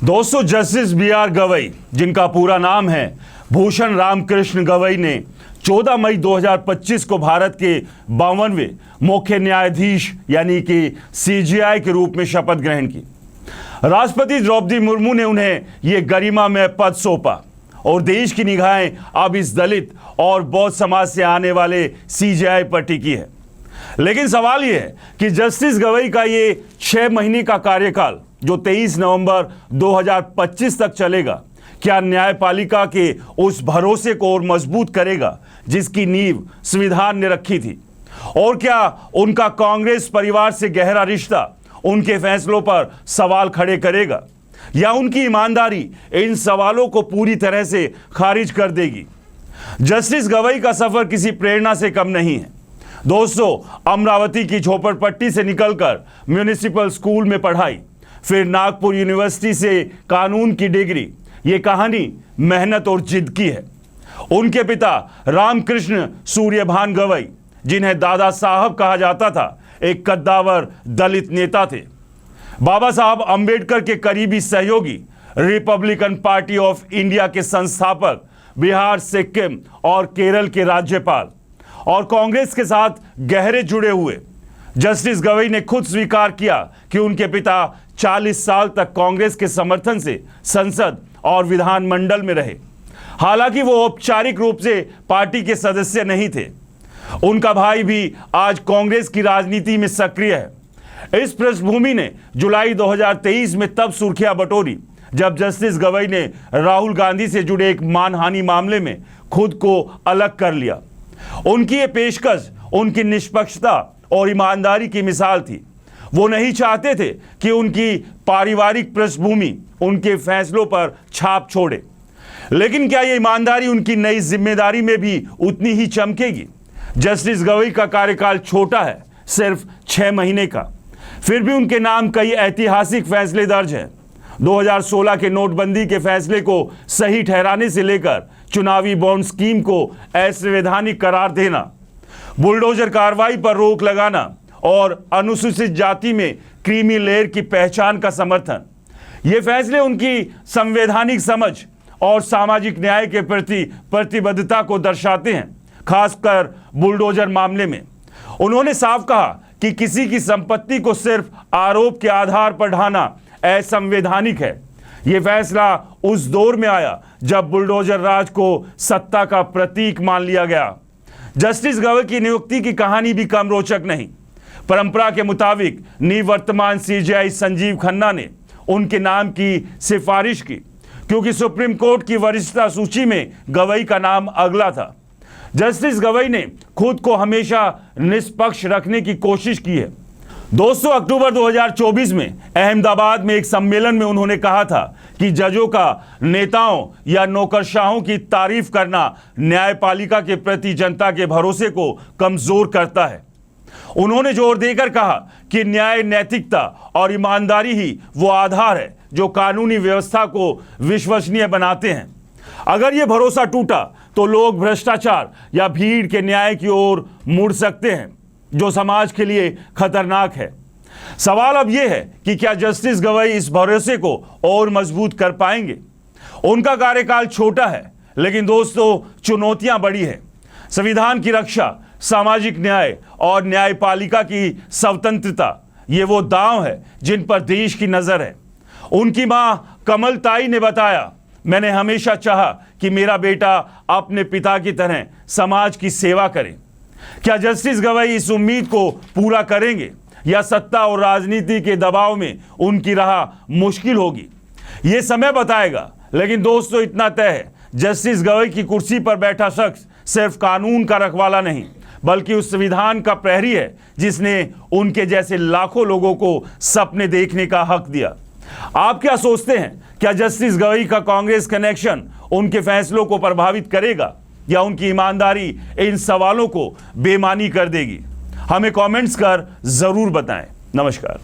दोस्तों, justice B R. Gavai, जिनका पूरा नाम है भूषण रामकृष्ण गवई, ने 14 मई 2025 को भारत के 52वें मुख्य न्यायाधीश यानी कि सीजेआई के रूप में शपथ ग्रहण की। राष्ट्रपति द्रौपदी मुर्मू ने उन्हें यह गरिमामय पद सौंपा और देश की निगाहें अब इस दलित और बौद्ध समाज से आने वाले सीजेआई पर टिकी है। लेकिन सवाल यह है कि जस्टिस गवई का ये 6 महीने का कार्यकाल जो 23 नवंबर 2025 तक चलेगा, क्या न्यायपालिका के उस भरोसे को और मजबूत करेगा जिसकी नींव संविधान ने रखी थी? और क्या उनका कांग्रेस परिवार से गहरा रिश्ता उनके फैसलों पर सवाल खड़े करेगा, या उनकी ईमानदारी इन सवालों को पूरी तरह से खारिज कर देगी? जस्टिस गवई का सफर किसी प्रेरणा से कम नहीं है। दोस्तों, अमरावती की झोपड़पट्टी से निकलकर म्युनिसिपल स्कूल में पढ़ाई, फिर नागपुर यूनिवर्सिटी से कानून की डिग्री, ये कहानी मेहनत और जिद की है। उनके पिता रामकृष्ण सूर्यभान गवई, जिन्हें दादा साहब कहा जाता था, एक कद्दावर दलित नेता थे। बाबा साहब अंबेडकर के करीबी सहयोगी, रिपब्लिकन पार्टी ऑफ इंडिया के संस्थापक, बिहार, सिक्किम और केरल के राज्यपाल और कांग्रेस के साथ गहरे जुड़े हुए जस्टिस गवई ने खुद स्वीकार किया कि उनके पिता 40 साल तक कांग्रेस के समर्थन से संसद और विधानमंडल में रहे। हालांकि वो औपचारिक रूप से पार्टी के सदस्य नहीं थे। उनका भाई भी आज कांग्रेस की राजनीति में सक्रिय है। इस पृष्ठभूमि ने जुलाई 2023 में तब सुर्खियां बटोरी जब जस्टिस गवई ने राहुल गांधी से जुड़े एक मानहानि मामले में खुद को अलग कर लिया। उनकी ये पेशकश उनकी निष्पक्षता और ईमानदारी की मिसाल थी। वो नहीं चाहते थे कि उनकी पारिवारिक पृष्ठभूमि उनके फैसलों पर छाप छोड़े। लेकिन क्या ये ईमानदारी उनकी नई जिम्मेदारी में भी उतनी ही चमकेगी? जस्टिस गवई का कार्यकाल छोटा है, सिर्फ 6 महीने का, फिर भी उनके नाम कई ऐतिहासिक फैसले दर्ज हैं। 2016 के नोटबंदी के फैसले को सही ठहराने से लेकर चुनावी बॉन्ड स्कीम को असंवैधानिक करार देना, बुलडोजर कार्रवाई पर रोक लगाना और अनुसूचित जाति में क्रीमी लेयर की पहचान का समर्थन, ये फैसले उनकी संवैधानिक समझ और सामाजिक न्याय के प्रति प्रतिबद्धता को दर्शाते हैं। खासकर बुलडोजर मामले में उन्होंने साफ कहा कि किसी की संपत्ति को सिर्फ आरोप के आधार पर ढाना असंवैधानिक है। यह फैसला उस दौर में आया जब बुलडोजर राज को सत्ता का प्रतीक मान लिया गया। जस्टिस गवई की नियुक्ति की कहानी भी कम रोचक नहीं। परंपरा के मुताबिक निवर्तमान सीजेआई संजीव खन्ना ने उनके नाम की सिफारिश की, क्योंकि सुप्रीम कोर्ट की वरिष्ठता सूची में गवई का नाम अगला था। जस्टिस गवई ने खुद को हमेशा निष्पक्ष रखने की कोशिश की है। दोस्तों, अक्टूबर 2024 में अहमदाबाद में एक सम्मेलन में उन्होंने कहा था कि जजों का नेताओं या नौकरशाहों की तारीफ करना न्यायपालिका के प्रति जनता के भरोसे को कमजोर करता है। उन्होंने जोर देकर कहा कि न्याय, नैतिकता और ईमानदारी ही वो आधार है जो कानूनी व्यवस्था को विश्वसनीय बनाते हैं। अगर ये भरोसा टूटा तो लोग भ्रष्टाचार या भीड़ के न्याय की ओर मुड़ सकते हैं, जो समाज के लिए खतरनाक है। सवाल अब यह है कि क्या जस्टिस गवई इस भरोसे को और मजबूत कर पाएंगे? उनका कार्यकाल छोटा है, लेकिन दोस्तों, चुनौतियां बड़ी हैं। संविधान की रक्षा, सामाजिक न्याय और न्यायपालिका की स्वतंत्रता, ये वो दांव है जिन पर देश की नजर है। उनकी मां कमलताई ने बताया, मैंने हमेशा चाहा कि मेरा बेटा अपने पिता की तरह समाज की सेवा करे। क्या जस्टिस गवई इस उम्मीद को पूरा करेंगे, या सत्ता और राजनीति के दबाव में उनकी राह मुश्किल होगी? ये समय बताएगा। लेकिन दोस्तों, इतना तय है, जस्टिस गवई की कुर्सी पर बैठा शख्स सिर्फ कानून का रखवाला नहीं, बल्कि उस संविधान का प्रहरी है जिसने उनके जैसे लाखों लोगों को सपने देखने का हक दिया। आप क्या सोचते हैं? क्या जस्टिस गवई का कांग्रेस कनेक्शन उनके फैसलों को प्रभावित करेगा, या उनकी ईमानदारी इन सवालों को बेमानी कर देगी? हमें कमेंट्स कर जरूर बताएं। नमस्कार।